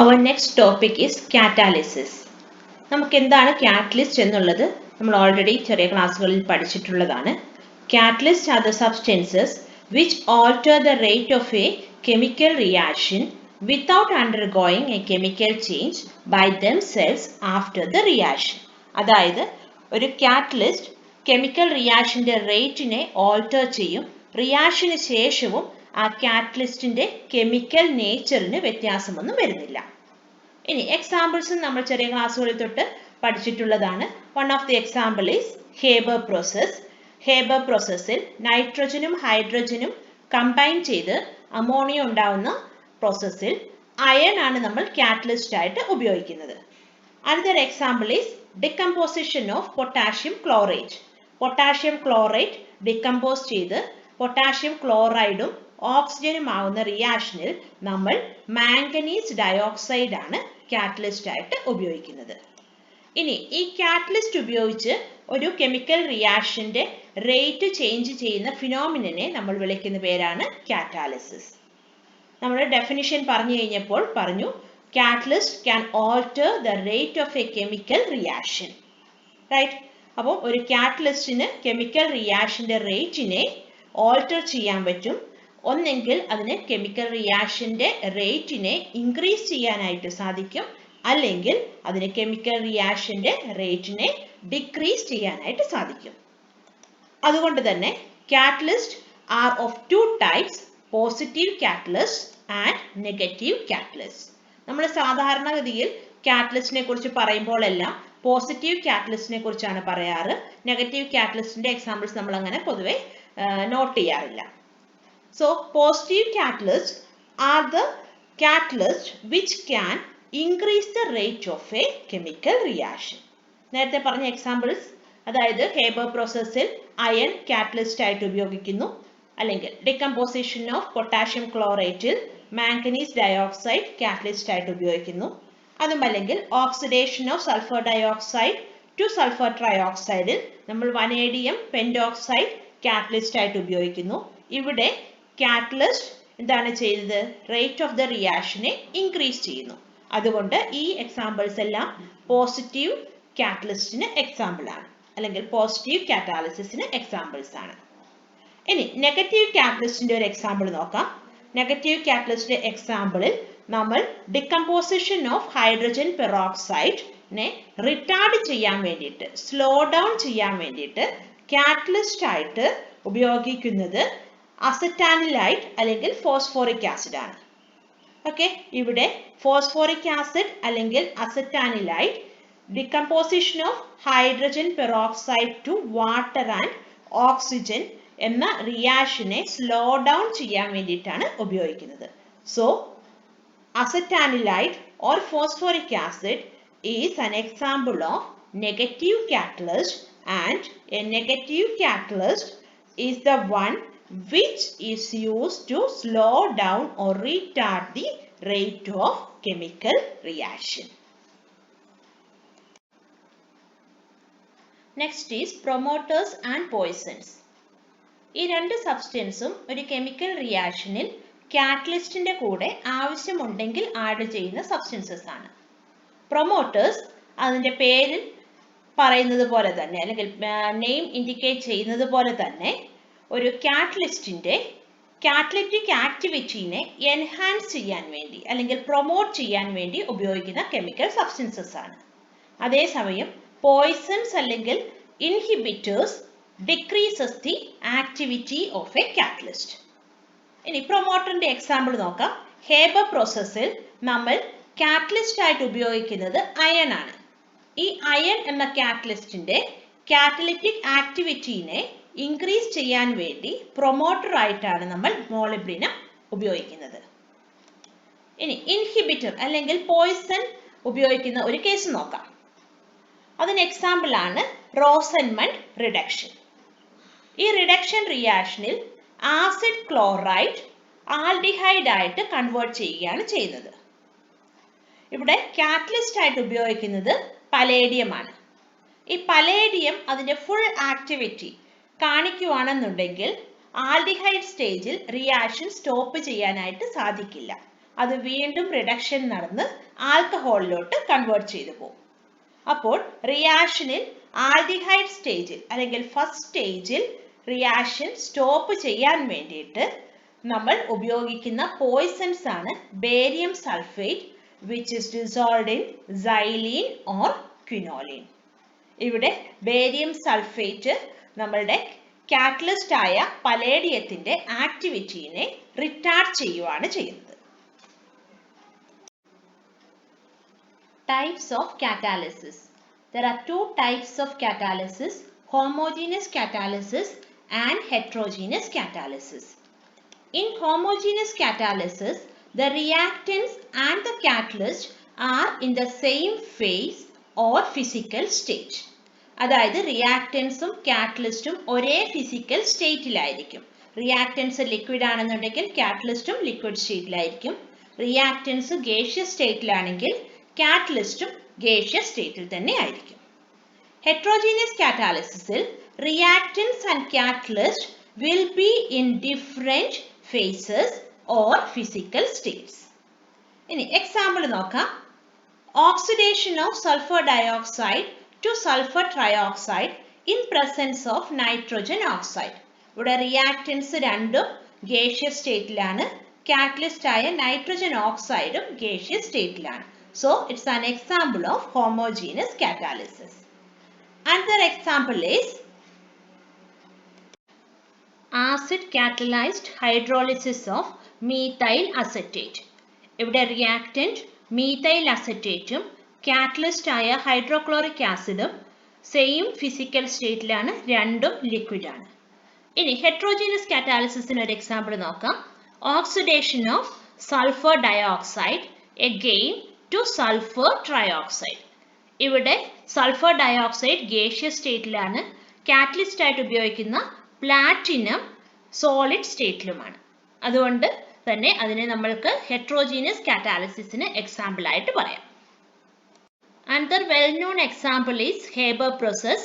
Our next topic is catalysis. നമുക്ക് എന്താണ് catalyst എന്നുള്ളത് നമ്മൾ already ചെറിയ ക്ലാസ്സുകളിൽ പഠിച്ചിട്ടുള്ളതാണ്. Catalysts are the substances which alter the rate of a chemical reaction without undergoing a chemical change by themselves after the reaction. അതായത് ഒരു catalyst chemical reactionന്റെ റേറ്റിനെ alter ചെയ്യും. റിയാക്ഷന് ശേഷവും ആ കാറ്റലിസ്റ്റിന്റെ കെമിക്കൽ നേച്ചറിന് വ്യത്യാസമൊന്നും വരുന്നില്ല. ഇനി എക്സാമ്പിൾസും നമ്മൾ ചെറിയ ക്ലാസ്സുകളിൽ തൊട്ട് പഠിച്ചിട്ടുള്ളതാണ്. One of the example is Haber process. Haber പ്രോസസ്സിൽ നൈട്രജനും ഹൈഡ്രജനും കമ്പൈൻ ചെയ്ത് അമോണിയ ഉണ്ടാവുന്ന പ്രോസസ്സിൽ അയൺ ആണ് നമ്മൾ കാറ്റലിസ്റ്റ് ആയിട്ട് ഉപയോഗിക്കുന്നത്. Another example is decomposition of potassium chlorate. Potassium chlorate decompose ചെയ്ത് പൊട്ടാഷ്യം ക്ലോറൈഡും ഓക്സിജനും ആവുന്ന റിയാക്ഷനിൽ നമ്മൾ മാംഗനീസ് ഡയോക്സൈഡ് ആണ് കാറ്റലിസ്റ്റ് ആയിട്ട് ഉപയോഗിക്കുന്നത്. ഇനി ഈ കാറ്റലിസ്റ്റ് ഉപയോഗിച്ച് ഒരു കെമിക്കൽ റിയാക്ഷന്റെ റേറ്റ് ചേഞ്ച് ചെയ്യുന്ന ഫിനോമിനനെ നമ്മൾ വിളിക്കുന്ന പേരാണ് കാറ്റാലിസിസ്. നമ്മൾ ഡെഫിനിഷൻ പറഞ്ഞു കഴിഞ്ഞപ്പോൾ പറഞ്ഞു catalyst can alter the rate of a chemical reaction, right? അപ്പോൾ ഒരു കാറ്റലിസ്റ്റിന് കെമിക്കൽ റിയാക്ഷന്റെ റേറ്റിനെ ഓൾട്ടർ ചെയ്യാൻ പറ്റും. ഒന്നെങ്കിൽ അതിന് കെമിക്കൽ റിയാക്ഷന്റെ റേറ്റിനെ ഇൻക്രീസ് ചെയ്യാനായിട്ട് സാധിക്കും, അല്ലെങ്കിൽ അതിന് കെമിക്കൽ റിയാക്ഷന്റെ റേറ്റിനെ ഡിക്രീസ് ചെയ്യാനായിട്ട് സാധിക്കും. അതുകൊണ്ട് തന്നെ catalyst R of two types, positive catalyst and negative catalyst. നമ്മൾ സാധാരണഗതിയിൽ കാറ്റലിസ്റ്റിനെ കുറിച്ച് പറയുമ്പോൾ എല്ലാം പോസിറ്റീവ് കാറ്റലിസ്റ്റിനെ കുറിച്ചാണ് പറയാറ്. നെഗറ്റീവ് കാറ്റലിസ്റ്റിന്റെ എക്സാമ്പിൾസ് നമ്മൾ അങ്ങനെ പൊതുവെ നോട്ട് ചെയ്യാറില്ല. So positive catalysts are the catalysts which can increase the rate of a chemical reaction. നേരത്തെ പറഞ്ഞ എക്സാമ്പിൾസ്, അതായത് ഹേബർ പ്രോസസ്സിൽ അയൺ കാറ്റലിസ്റ്റ് ആയിട്ട് ഉപയോഗിക്കുന്നു, അല്ലെങ്കിൽ ഡികമ്പോസിഷൻ ഓഫ് പൊട്ടാഷ്യം ക്ലോറേറ്റിൽ മാംഗനീസ് ഡയോക്സൈഡ് കാറ്റലിസ്റ്റ് ആയിട്ട് ഉപയോഗിക്കുന്നു, അതുമല്ലെങ്കിൽ oxidation of sulphur dioxide to sulphur ട്രയോക്സൈഡിൽ നമ്മൾ വനേഡിയം പെൻഡോക്സൈഡ് കാറ്റലിസ്റ്റ് ആയിട്ട് ഉപയോഗിക്കുന്നു. ഇവിടെ കാറ്റലിസ്റ്റ് എന്താണ് ചെയ്തത്? റേറ്റ് ഓഫ് ദ റിയാക്ഷനെ ഇൻക്രീസ് ചെയ്യുന്നു. അതുകൊണ്ട് ഈ എക്സാമ്പിൾസ് എല്ലാം പോസിറ്റീവ് കാറ്റലിസ്റ്റിന് എക്സാമ്പിൾ ആണ്, അല്ലെങ്കിൽ പോസിറ്റീവ് കാറ്റാലിസിസിന് എക്സാമ്പിൾസ് ആണ്. ഇനി നെഗറ്റീവ് കാറ്റലിസ്റ്റിന്റെ ഒരു എക്സാമ്പിൾ നോക്കാം. നെഗറ്റീവ് കാറ്റലിസ്റ്റിന്റെ എക്സാമ്പിളിൽ നമ്മൾ ഡികമ്പോസിഷൻ ഓഫ് ഹൈഡ്രജൻ പെറോക്സൈഡിനെ റിട്ടാർഡ് ചെയ്യാൻ വേണ്ടിയിട്ട്, സ്ലോ ഡൗൺ ചെയ്യാൻ വേണ്ടിയിട്ട് കാറ്റലിസ്റ്റ് ആയിട്ട് ഉപയോഗിക്കുന്നത് അസറ്റാനിലൈഡ് അല്ലെങ്കിൽ ഫോസ്ഫോറിക് ആസിഡ് ആണ്. ഓക്കെ, ഇവിടെ ഫോസ്ഫോറിക് ആസിഡ് അല്ലെങ്കിൽ acetanilide decomposition of hydrogen peroxide to water and oxygen എന്ന റിയാക്ഷനെ സ്ലോ ഡൗൺ ചെയ്യാൻ വേണ്ടിയിട്ടാണ് ഉപയോഗിക്കുന്നത്. So acetanilide or phosphoric acid is an example of negative catalyst, and a negative catalyst is the one which is used to slow down or retard the rate of chemical reaction. Next is promoters and poisons. ഈ രണ്ട് സബ്സ്റ്റൻസും ഒരു chemical റിയാക്ഷനിൽ കാറ്റലിസ്റ്റിന്റെ കൂടെ ആവശ്യമുണ്ടെങ്കിൽ add ചെയ്യുന്ന substances ആണ്. Promoters അതിന്റെ പേരിൽ പറയുന്നത് പോലെ തന്നെ, അല്ലെങ്കിൽ നെയിം ഇൻഡിക്കേറ്റ് ചെയ്യുന്നത് പോലെ തന്നെ, ഒരു കാറ്റലിസ്റ്റിന്റെ കാറ്റലിറ്റിക് ആക്ടിവിറ്റിനെ എൻഹാൻസ് ചെയ്യാൻ വേണ്ടി അല്ലെങ്കിൽ പ്രൊമോട്ട് ചെയ്യാൻ വേണ്ടി ഉപയോഗിക്കുന്ന കെമിക്കൽ സബ്സ്റ്റൻസസ് ആണ്. അതേസമയം പോയിസൺസ് അല്ലെങ്കിൽ inhibitors decreases the activity of A catalyst. ഇനി പ്രൊമോട്ടറിന്റെ എക്സാമ്പിൾ നോക്കാം. ഹേബർ പ്രോസസ്സിൽ നമ്മൾ കാറ്റലിസ്റ്റ് ആയിട്ട് ഉപയോഗിക്കുന്നത് അയൺ ആണ്. ഈ അയൺ എന്ന കാറ്റലിസ്റ്റിന്റെ കാറ്റലിറ്റിക് ആക്ടിവിറ്റിനെ ഇൻക്രീസ് ചെയ്യാൻ വേണ്ടി പ്രൊമോട്ടർ ആയിട്ടാണ് നമ്മൾ മോളിബ്ഡിനം ഉപയോഗിക്കുന്നത്. ഇനി ഇൻഹിബിറ്റർ അല്ലെങ്കിൽ പോയിസൺ ഉപയോഗിക്കുന്ന ഒരു കേസ് നോക്കാം. അതിന് എക്സാമ്പിൾ ആണ് റോസൻമണ്ട് റിഡക്ഷൻ. ഈ റിഡക്ഷൻ റിയാക്ഷനിൽ ആസിഡ് ക്ലോറൈഡ് ആൽഡിഹൈഡ് ആയിട്ട് കൺവേർട്ട് ചെയ്യുകയാണ് ചെയ്യുന്നത്. ഇവിടെ കാറ്റലിസ്റ്റ് ആയിട്ട് ഉപയോഗിക്കുന്നത് പലേഡിയം ആണ്. ഈ പലേഡിയം അതിന്റെ ഫുൾ ആക്ടിവിറ്റി കാണിക്കുകയാണെന്നുണ്ടെങ്കിൽ ആൽഡിഹൈഡ് സ്റ്റേജിൽ റിയാക്ഷൻ സ്റ്റോപ്പ് ചെയ്യാനായിട്ട് സാധിക്കില്ല. അത് വീണ്ടും റിഡക്ഷൻ നടന്ന് ആൽക്കഹോളിലോട്ട് കൺവേർട്ട് ചെയ്തു പോകും. അപ്പോൾ റിയാക്ഷനിൽ ആൽഡിഹൈഡ് സ്റ്റേജിൽ അല്ലെങ്കിൽ ഫസ്റ്റ് സ്റ്റേജിൽ റിയാക്ഷൻ സ്റ്റോപ്പ് ചെയ്യാൻ വേണ്ടിയിട്ട് നമ്മൾ ഉപയോഗിക്കുന്ന പോയിസൺസ് ആണ് barium sulphate which is dissolved in xylene or quinoline. ഇവിടെ ബേരിയം സൾഫേറ്റ് നമ്മളുടെ കാറ്റലിസ്റ്റ് ആയ പലേഡിയത്തിന്റെ ആക്ടിവിറ്റിനെ റിട്ടാർഡ് ചെയ്യുവാണ് ചെയ്യുന്നത്. Types of catalysis. There are two types of catalysis, homogeneous catalysis and heterogeneous catalysis. In homogeneous catalysis, the reactants and the catalyst are in the same phase or physical state. അതായത് റിയാക്ടൻസും കാറ്റലിസ്റ്റും ഒരേ physical സ്റ്റേറ്റിലായിരിക്കും. Reactants liquid ആണെന്നുണ്ടെങ്കിൽ കാറ്റലിസ്റ്റും liquid സ്റ്റേറ്റിലായിരിക്കും. Reactants gaseous സ്റ്റേറ്റിലാണെങ്കിൽ കാറ്റലിസ്റ്റും gaseous സ്റ്റേറ്റിൽ തന്നെ ആയിരിക്കും. ഹെട്രോജീനിയസ് കാറ്റാലിസിസിൽ reactants and catalyst will be in different phases or physical states. ഇനി എക്സാമ്പിൾ നോക്കാം. Oxidation of sulfur dioxide to sulfur trioxide in presence of nitrogen oxide. ഇവിടെ റിയാക്ടൻസ് രണ്ടും ഗേഷ്യസ് സ്റ്റേറ്റിലാണ്. കാറ്റലിസ്റ്റ് ആയ നൈട്രജൻ ഓക്സൈഡും ഗേഷ്യസ് സ്റ്റേറ്റിലാണ്. So it's an example of homogeneous catalysis. Another example is acid catalyzed hydrolysis of methyl acetate. ഇവിടെ reactant methyl acetate catalyst ആയ hydrochloric ആസിഡും same physical സ്റ്റേറ്റിലാണ്, രണ്ടും ലിക്വിഡ് ആണ്. ഇനി ഹെട്രോജീനിയസ് കാറ്റാലിസിസിന് ഒരു എക്സാമ്പിൾ നോക്കാം. Oxidation of sulphur dioxide again to sulfur trioxide. ഇവിടെ sulphur dioxide gaseous സ്റ്റേറ്റിലാണ്. കാറ്റലിസ്റ്റ് ആയിട്ട് ഉപയോഗിക്കുന്ന പ്ലാറ്റിനം സോളിഡ് സ്റ്റേറ്റിലുമാണ്. അതുകൊണ്ട് തന്നെ അതിനെ നമ്മൾക്ക് ഹെട്രോജീനിയസ് കാറ്റാലിസിസിന് എക്സാമ്പിൾ ആയിട്ട് പറയാം. Another well-known example is Haber process.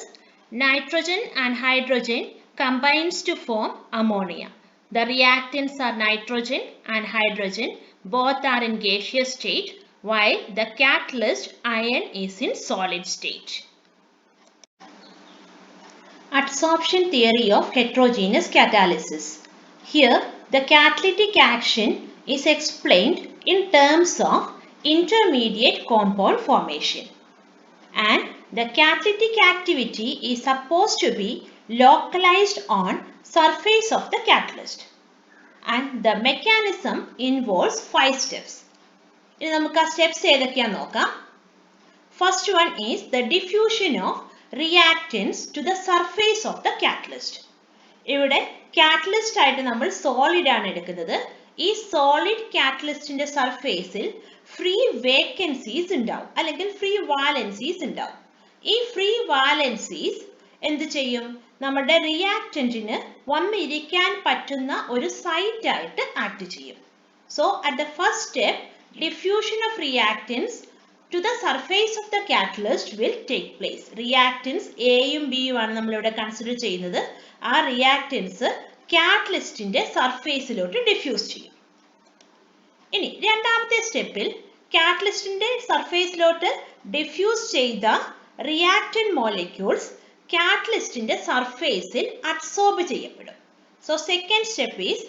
Nitrogen and hydrogen combines to form ammonia. The reactants are nitrogen and hydrogen. Both are in gaseous state, while the catalyst iron is in solid state. Adsorption theory of heterogeneous catalysis. Here, the catalytic action is explained in terms of intermediate compound formation, and the catalytic activity is supposed to be localized on surface of the catalyst, and the mechanism involves 5 steps. ഇനി നമുക്ക് ആ steps ഏതൊക്കെയാണെന്ന് നോക്കാം. First one is the diffusion of reactants to the surface of the catalyst. ഇവിടെ catalyst ആയിട്ട് നമ്മൾ solid ആണ് എടുക്കുന്നത്. ഈ സോളിഡ് കാറ്റലിസ്റ്റിന്റെ സർഫേസിൽ ഫ്രീ വേക്കൻസീസ് ഉണ്ടാവും, അല്ലെങ്കിൽ ഫ്രീ വാലൻസീസ് ഉണ്ടാവും. ഈ ഫ്രീ വാലൻസീസ് എന്ത് ചെയ്യും? നമ്മുടെ റിയാക്റ്റന്റിന് വന്നിരിക്കാൻ പറ്റുന്ന ഒരു സൈറ്റ് ആയിട്ട് ആക്ട് ചെയ്യും. So at the first step, diffusion of reactants to the surface of the catalyst will take place. Reactants എയും ബിയും ആണ് നമ്മളിവിടെ കൺസിഡർ ചെയ്യുന്നത്. ആ റിയാക്റ്റൻസ് കാറ്റലിസ്റ്റിന്റെ സർഫേസിലോട്ട് ഡിഫ്യൂസ് ചെയ്യും. ഇനി രണ്ടാമത്തെ സ്റ്റെപ്പിൽ കാറ്റലിസ്റ്റിന്റെ സർഫേസിലോട്ട് ഡിഫ്യൂസ് ചെയ്ത റിയാക്റ്റന്റ് മോളിക്യൂൾസ് കാറ്റലിസ്റ്റിന്റെ സർഫേസിൽ അഡ്സോർബ് ചെയ്യപ്പെടും. So second step is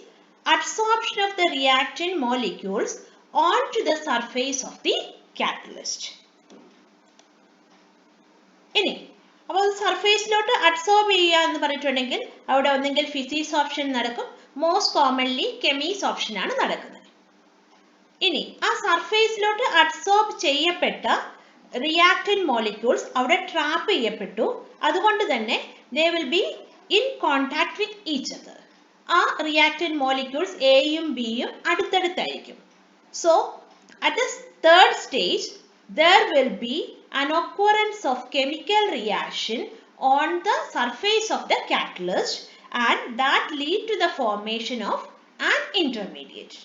adsorption of the reactant molecules onto the surface of the catalyst. ഇനി അപ്പോൾ സർഫേസിലോട്ട് അഡ്സോർബ് ചെയ്യുക എന്ന് പറഞ്ഞിട്ടുണ്ടെങ്കിൽ അവിടെ ഒന്നെങ്കിൽ ഫിസിക്സ് ഓപ്ഷൻ നടക്കും, മോസ്റ്റ് കോമൺലി കെമീസ് ഓപ്ഷൻ ആണ് നടക്കുന്നത്. ഇനി ആ സർഫേസിലോട്ട് അഡ്സോർബ് ചെയ്യപ്പെട്ട റിയാക്റ്റന്റ് മോളിക്യൂൾസ് അവിടെ ട്രാപ്പ് ചെയ്യപ്പെട്ടു. അതുകൊണ്ട് തന്നെ they will be in contact with each other. ആ റിയാക്റ്റന്റ് മോളിക്യൂൾസ് എയും ബിയും അടുത്തടുത്തായിരിക്കും. So at the third stage, there will be an occurrence of chemical reaction on the surface of the catalyst, and that lead to the formation of an intermediate.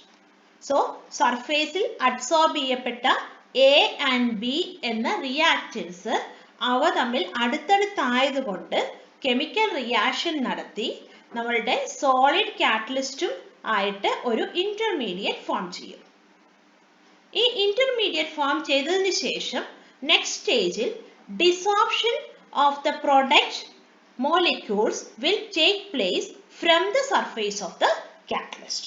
So surface il adsorb ചെയ്യപ്പെട്ട A and B എന്ന reactants അവ തമ്മിൽ അടുത്തടുത്തായതുകൊണ്ട് chemical reaction നടത്തി നമ്മളുടെ solid കാറ്റലിസ്റ്റും ആയിട്ട് ഒരു intermediate form ചെയ്യും. ഈ ഇന്റർമീഡിയറ്റ് ഫോം ചെയ്തതിന് ശേഷം നെക്സ്റ്റ് സ്റ്റേജിൽ desorption of the product molecules will take place from the surface of the catalyst.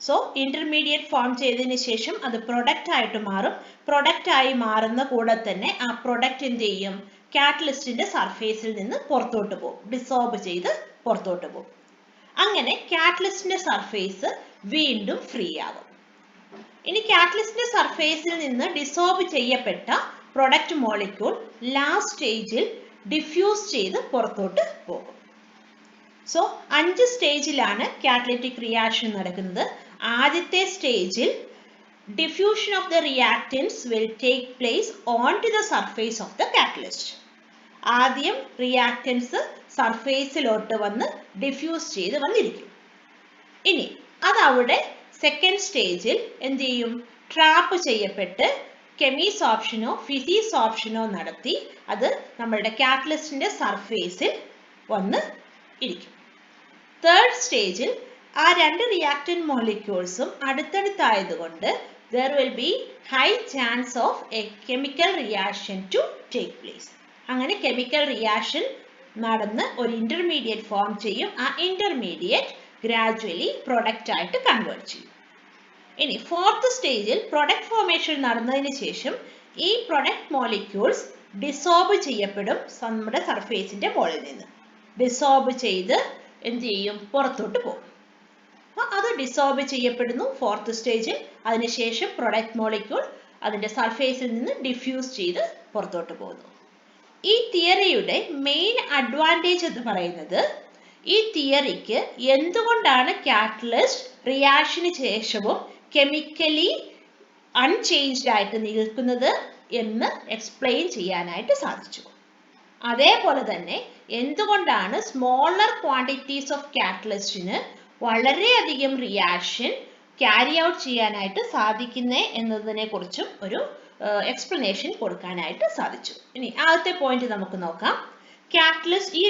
So intermediate form ചെയ്തതിന് ശേഷം അത് പ്രൊഡക്റ്റ് ആയിട്ട് മാറും. പ്രൊഡക്റ്റ് ആയി മാറുന്ന കൂടെ തന്നെ ആ പ്രൊഡക്റ്റ് എന്ത് ചെയ്യും? കാറ്റലിസ്റ്റിന്റെ സർഫേസിൽ നിന്ന് പുറത്തോട്ട് പോകും, ഡിസോൾവ് ചെയ്ത് പുറത്തോട്ട് പോകും. അങ്ങനെ കാറ്റലിസ്റ്റിന്റെ സർഫേസ് വീണ്ടും ഫ്രീ ആകും. ഇനി കാറ്റലിസ്റ്റിന്റെ സർഫേസിൽ നിന്ന് ഡിസോൾവ് ചെയ്യപ്പെട്ട പ്രൊഡക്റ്റ് മോളിക്യൂൾ ലാസ്റ്റ് സ്റ്റേജിൽ ഡിഫ്യൂസ് ചെയ്ത് പുറത്തോട്ട് പോകും. സോ 5 സ്റ്റേജിലാണ് കാറ്റലിറ്റിക് റിയാക്ഷൻ നടക്കുന്നത്. ആദ്യത്തെ സ്റ്റേജിൽ diffusion of the reactants will take place on to the surface of the catalyst. ആദ്യം റിയാക്റ്റൻസ് സർഫേസിലോട്ട് വന്ന് ഡിഫ്യൂസ് ചെയ്ത് വന്നിരിക്കും. ഇനി അതവിടെ സെക്കൻഡ് സ്റ്റേജിൽ എന്ത് ചെയ്യും? ട്രാപ്പ് ചെയ്യപ്പെട്ട് കെമീസ് ഓപ്ഷനോ ഫിസീസ് ഓപ്ഷനോ നടത്തി അത് നമ്മളുടെ കാറ്റലിസ്റ്റിന്റെ സർഫേസിൽ വന്ന് ഇരിക്കും. തേർഡ് സ്റ്റേജിൽ ആ രണ്ട് reactant മോളിക്യൂൾസും അടുത്തടുത്തായതുകൊണ്ട് there will be high chance of a chemical reaction to take place. അങ്ങനെ കെമിക്കൽ റിയാക്ഷൻ നടന്ന് ഒരു ഇന്റർമീഡിയറ്റ് ഫോം ചെയ്യും. ആ ഇന്റർമീഡിയറ്റ് ഗ്രാജുവലി പ്രൊഡക്റ്റ് ആയിട്ട് കൺവേർട്ട് ചെയ്യും. ഇനി ഫോർത്ത് സ്റ്റേജിൽ പ്രൊഡക്റ്റ് ഫോർമേഷൻ നടന്നതിന് ശേഷം ഈ പ്രൊഡക്റ്റ് മോളിക്യൂൾസ് ഡിസോൾവ് ചെയ്യപ്പെടും. നമ്മുടെ സർഫേസിന്റെ മുകളിൽ നിന്ന് ഡിസോൾവ് ചെയ്ത് എന്ത് ചെയ്യും? പുറത്തോട്ട് പോകും. അത് ഡിസോൾവ് ചെയ്യപ്പെടുന്നു ഫോർത്ത് സ്റ്റേജിൽ. അതിനുശേഷം പ്രൊഡക്റ്റ് മോളിക്യൂൾ അതിന്റെ സർഫേസിൽ നിന്ന് ഡിഫ്യൂസ് ചെയ്ത് പുറത്തോട്ട് പോകുന്നു. ഈ തിയറിയുടെ മെയിൻ അഡ്വാൻറ്റേജ് എന്ന് പറയുന്നത് ഈ തിയറിക്ക് എന്തുകൊണ്ടാണ് കാറ്റലിസ്റ്റ് റിയാക്ഷന് ശേഷവും കെമിക്കലി അൺചേഞ്ച്ഡ് ആയിട്ട് നിൽക്കുന്നത് എന്ന് എക്സ്പ്ലെയിൻ ചെയ്യാനായിട്ട് സാധിച്ചു. അതേപോലെ തന്നെ എന്തുകൊണ്ടാണ് സ്മോളർ ക്വാണ്ടിറ്റീസ് ഓഫ് കാറ്റലിസ്റ്റിന് വളരെയധികം റിയാക്ഷൻ ക്യാരി ഔട്ട് ചെയ്യാനായിട്ട് സാധിക്കുന്നത് എന്നതിനെ കുറിച്ചും ഒരു എക്സ്പ്ലനേഷൻ കൊടുക്കാനായിട്ട് സാധിച്ചു. ഇനി ആദ്യത്തെ പോയിന്റ് നമുക്ക് നോക്കാം. കാറ്റലിസ്റ്റ്, ഈ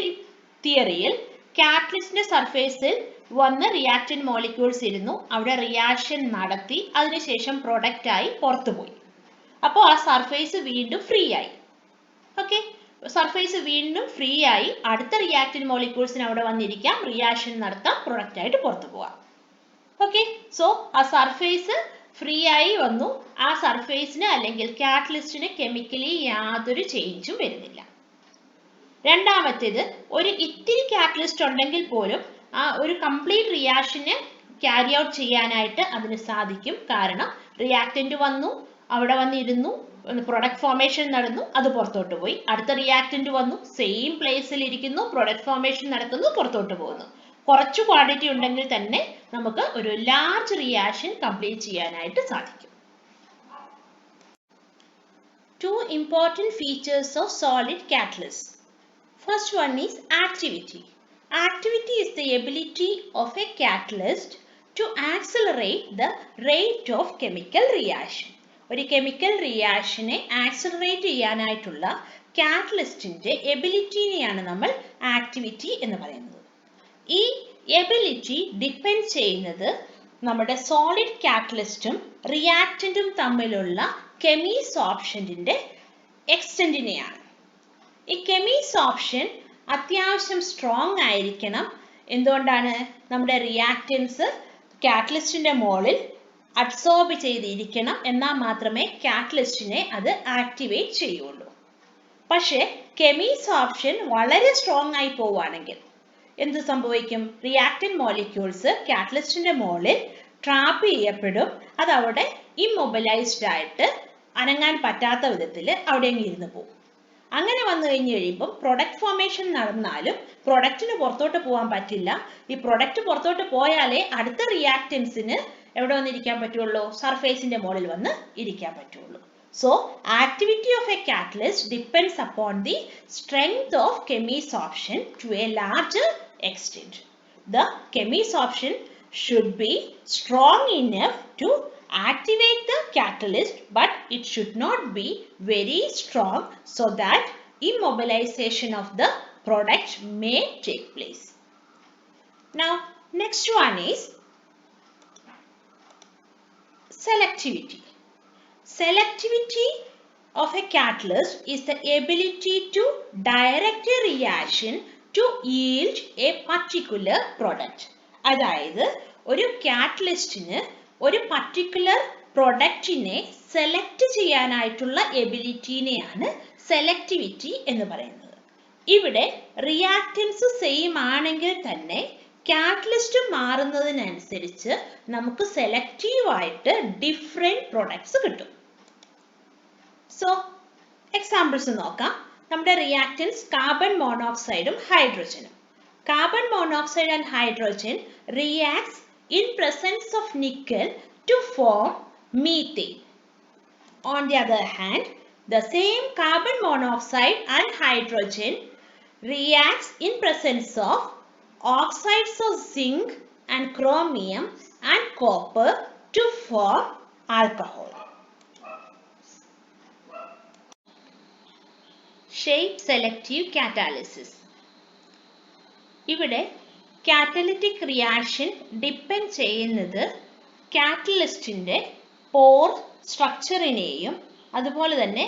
തിയറിയിൽ കാറ്റലിസ്റ്റിന്റെ സർഫേസിൽ വന്ന് റിയാക്റ്റന്റ് മോളിക്യൂൾസ് ഇരുന്നു, അവിടെ റിയാക്ഷൻ നടത്തി, അതിനുശേഷം പ്രൊഡക്റ്റ് ആയി പുറത്തുപോയി. അപ്പോൾ ആ സർഫേസ് വീണ്ടും ഫ്രീ ആയി. ഓക്കെ, സർഫേസ് വീണ്ടും ഫ്രീ ആയി, അടുത്ത റിയാക്റ്റന്റ് മോളിക്യൂൾസിന് അവിടെ വന്നിരിക്കാം, റിയാക്ഷൻ നടത്താം, പ്രൊഡക്റ്റ് ആയിട്ട് പുറത്തു പോവാം. ഓക്കെ, സോ ആ സർഫേസ് ഫ്രീ ആയി വന്നു. ആ സർഫേസിന് അല്ലെങ്കിൽ കാറ്റലിസ്റ്റിന് കെമിക്കലി യാതൊരു ചേഞ്ചും വരുന്നില്ല. രണ്ടാമത്തേത്, ഒരു ഇത്തിരി കാറ്റലിസ്റ്റ് ഉണ്ടെങ്കിൽ പോലും ആ ഒരു കംപ്ലീറ്റ് റിയാക്ഷനെ ക്യാരി ഔട്ട് ചെയ്യാനായിട്ട് അതിന് സാധിക്കും. കാരണം റിയാക്റ്റന്റ് വന്നു, അവിടെ വന്നിരുന്നു, പ്രൊഡക്റ്റ് ഫോർമേഷൻ നടന്നു, അത് പുറത്തോട്ട് പോയി. അടുത്ത റിയാക്റ്റന്റ് വന്നു, സെയിം പ്ലേസിൽ ഇരിക്കുന്നു, പ്രൊഡക്റ്റ് ഫോർമേഷൻ നടക്കുന്നു, പുറത്തോട്ട് പോകുന്നു. കുറച്ച് ക്വാണ്ടിറ്റി ഉണ്ടെങ്കിൽ തന്നെ നമുക്ക് ഒരു ലാർജ് റിയാക്ഷൻ കംപ്ലീറ്റ് ചെയ്യാനായിട്ട് സാധിക്കും. Two important features of solid catalysts. First one is activity. Activity is the ability of a catalyst to accelerate the rate of chemical reaction. ഒരു കെമിക്കൽ റിയാക്ഷനെ ആക്സിലറേറ്റ് ചെയ്യാനായിട്ടുള്ള കാറ്റലിസ്റ്റിന്റെ എബിലിറ്റിനെയാണ് നമ്മൾ ആക്ടിവിറ്റി എന്ന് പറയുന്നത്. ഈ എബിലിറ്റി ഡിപ്പെൻഡ് ചെയ്യുന്നത് നമ്മുടെ സോളിഡ് കാറ്റലിസ്റ്റും റിയാക്റ്റന്റും തമ്മിലുള്ള കെമീസ് ഓപ്ഷന്റെ എക്സ്റ്റെന്റിനെയാണ്. ഈ കെമീസ് ഓപ്ഷൻ അത്യാവശ്യം സ്ട്രോങ് ആയിരിക്കണം. എന്തുകൊണ്ടാണ്? നമ്മുടെ റിയാക്റ്റൻസ് കാറ്റലിസ്റ്റിന്റെ മുകളിൽ അബ്സോർബ് ചെയ്തിരിക്കണം, എന്നാൽ മാത്രമേ കാറ്റലിസ്റ്റിനെ അത് ആക്ടിവേറ്റ് ചെയ്യുള്ളൂ. പക്ഷേ കെമീസ് ഓപ്ഷൻ വളരെ സ്ട്രോങ് ആയി പോവുകയാണെങ്കിൽ എന്ത് സംഭവിക്കും? റിയാക്റ്റന്റ് മോളിക്യൂൾസ് കാറ്റലിസ്റ്റിന്റെ മുകളിൽ ട്രാപ്പ് ചെയ്യപ്പെടും. അത് അവിടെ ഇമ്മൊബിലൈസ്ഡ് ആയിട്ട് അനങ്ങാൻ പറ്റാത്ത വിധത്തിൽ അവിടെ ഇരുന്ന് പോകും. അങ്ങനെ വന്നു കഴിഞ്ഞ് കഴിയുമ്പോൾ പ്രൊഡക്റ്റ് ഫോർമേഷൻ നടന്നാലും പ്രൊഡക്റ്റിന് പുറത്തോട്ട് പോകാൻ പറ്റില്ല. ഈ പ്രൊഡക്റ്റ് പുറത്തോട്ട് പോയാലേ അടുത്ത റിയാക്റ്റൻസിന് എവിടെ വന്നിരിക്കാൻ പറ്റുള്ളൂ? സർഫേസിന്റെ മുകളിൽ വന്ന് ഇരിക്കാൻ പറ്റുള്ളൂ. So, activity of a catalyst depends upon the strength of Chemie's option to a larger extent. The Chemie's option should be strong enough to activate the catalyst, but it should not be very strong so that immobilization of the product may take place. Now, next one is selectivity. Selectivity of a catalyst is the ability to direct a reaction to yield a particular product. അതായത് ഒരു കാറ്റലിസ്റ്റിന് ഒരു particular പ്രൊഡക്റ്റിനെ select ചെയ്യാനായിട്ടുള്ള എബിലിറ്റിനെയാണ് selectivity എന്ന് പറയുന്നത്. ഇവിടെ reactance same ആണെങ്കിൽ തന്നെ catalyst മാറുന്നതിനനുസരിച്ച് നമുക്ക് സെലക്റ്റീവ് ആയിട്ട് ഡിഫറെന്റ് പ്രൊഡക്ട്സ് കിട്ടും. സോ എക്സാമ്പിൾസ് നോക്കാം. നമ്മുടെ റിയാക്റ്റൻസ് കാർബൺ മോണോക്സൈഡും ഹൈഡ്രജനും. Carbon monoxide and hydrogen reacts in presence of nickel to form methane. On the other hand, the same carbon monoxide and hydrogen reacts in presence of oxides of zinc and chromium and copper to form alcohol. Shape selective catalysis. ഇവിടെ catalytic reaction depend ചെയ്യുന്നത് കാറ്റലിസ്റ്റിൻ്റെ പോർ സ്ട്രക്ചറിനെയും അതുപോലെ തന്നെ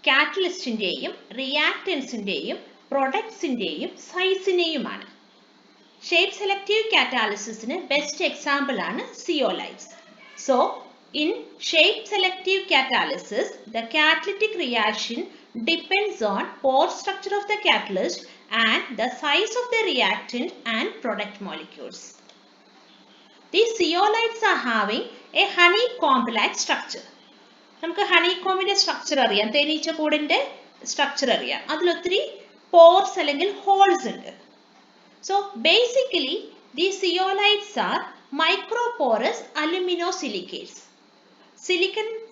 കാറ്റലിസ്റ്റിൻ്റെയും റിയാക്റ്റൻസിൻ്റെയും പ്രൊഡക്ട്സിൻ്റെയും സൈസിനെയുമാണ്. Shape selective കാറ്റാലിസിസിന് best example ആണ് സിയോലൈറ്റ്സ്. So in shape selective catalysis the catalytic reaction depends on pore structure of the catalyst and the size of the reactant and product molecules. These zeolites are having a honeycomb-like structure. നമുക്ക് ഹണികോമിന്റെ structure അറിയാം, തേനീച്ചക്കൂടിന്റെ structure അറിയാം. അതിലൊത്തിരി pores അല്ലെങ്കിൽ holes ഉണ്ട്. So basically these zeolites are microporous aluminosilicates.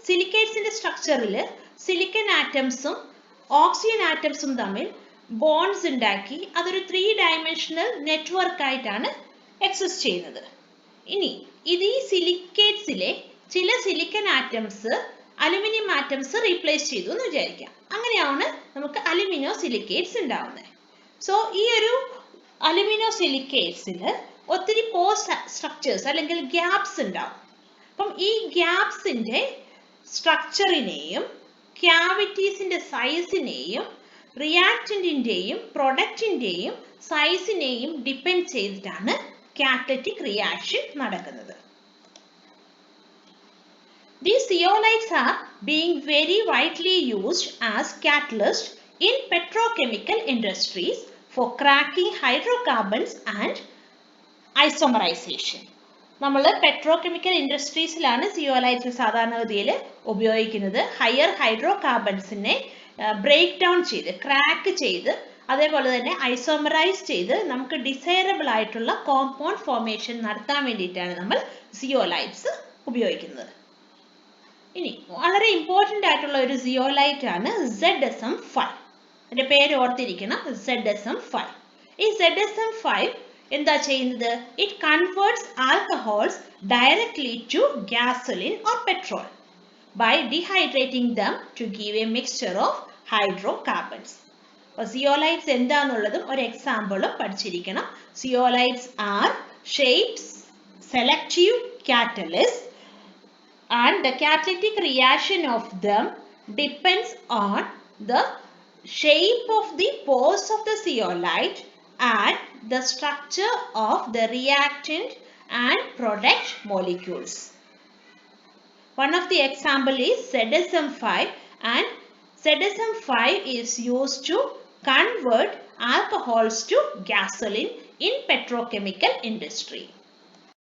സിലിക്കേറ്റ്സിന്റെ സ്ട്രക്ചറിൽ silicon ആറ്റംസും oxygen ആറ്റംസും തമ്മിൽ ബോൺസ് ഉണ്ടാക്കി അതൊരു 3 ഡയമെൻഷണൽ നെറ്റ്വർക്ക് ആയിട്ടാണ് എക്സിസ്റ്റ് ചെയ്യുന്നത്. ഇനി ഇത് ഈ സിലിക്കേറ്റ്സിലെ ചില silicon atoms aluminium atoms replace ചെയ്തു എന്ന് വിചാരിക്കാം. അങ്ങനെയാണ് നമുക്ക് അലുമിനോ സിലിക്കേറ്റ്സ് ഉണ്ടാവുന്നത്. സോ ഈ ഒരു അലുമിനോ സിലിക്കേറ്റ്സിൽ ഒത്തിരി പോസ്റ്റ് സ്ട്രക്ചേഴ്സ് അല്ലെങ്കിൽ ഗ്യാപ്സ് ഉണ്ടാവും. അപ്പം ഈ ഗ്യാപ്സിന്റെ സ്ട്രക്ചറിനെയും ക്യാവിറ്റീസിന്റെ സൈസിനെയും റിയാക്റ്റന്റിന്റെയും പ്രൊഡക്റ്റിന്റെയും സൈസിനെയും ഡിപ്പെൻഡ് ചെയ്തിട്ടാണ് കാറ്റലിറ്റിക് റിയാക്ഷൻ നടക്കുന്നത്. These zeolites are being very widely used as catalysts in petrochemical industries for cracking hydrocarbons and isomerization. നമ്മൾ പെട്രോകെമിക്കൽ ഇൻഡസ്ട്രീസിലാണ് സിയോലൈറ്റ്സ് സാധാരണഗതിയിൽ ഉപയോഗിക്കുന്നത്. ഹയർ ഹൈഡ്രോ കാർബൺസിനെ ബ്രേക്ക് ഡൗൺ ചെയ്ത് ക്രാക്ക് ചെയ്ത് അതേപോലെ തന്നെ ഐസോമറൈസ് ചെയ്ത് നമുക്ക് ഡിസൈറബിൾ ആയിട്ടുള്ള കോമ്പൗണ്ട് ഫോർമേഷൻ നടത്താൻ വേണ്ടിയിട്ടാണ് നമ്മൾ സിയോലൈറ്റ്സ് ഉപയോഗിക്കുന്നത്. ഇനി വളരെ ഇമ്പോർട്ടൻ്റ് ആയിട്ടുള്ള ഒരു സിയോലൈറ്റ് ആണ് ZSM5. അതിൻ്റെ പേര് ഓർത്തിരിക്കണം, ZSM5. ഈ ZSM5 എന്താ ചെയ്യുന്നത്? It converts alcohols directly to gasoline or petrol by dehydrating them to give a mixture of hydrocarbons. Zeolites എന്താന്നുള്ളതും ഒരു എക്സാമ്പിളും പഠിച്ചിരിക്കണം. Zeolites are shapes selective catalysts and the catalytic reaction of them depends on the shape of the pores of the zeolite and the structure of the reactant and product molecules. One of the example is ZSM5, and ZSM5 is used to convert alcohols to gasoline in petrochemical industry.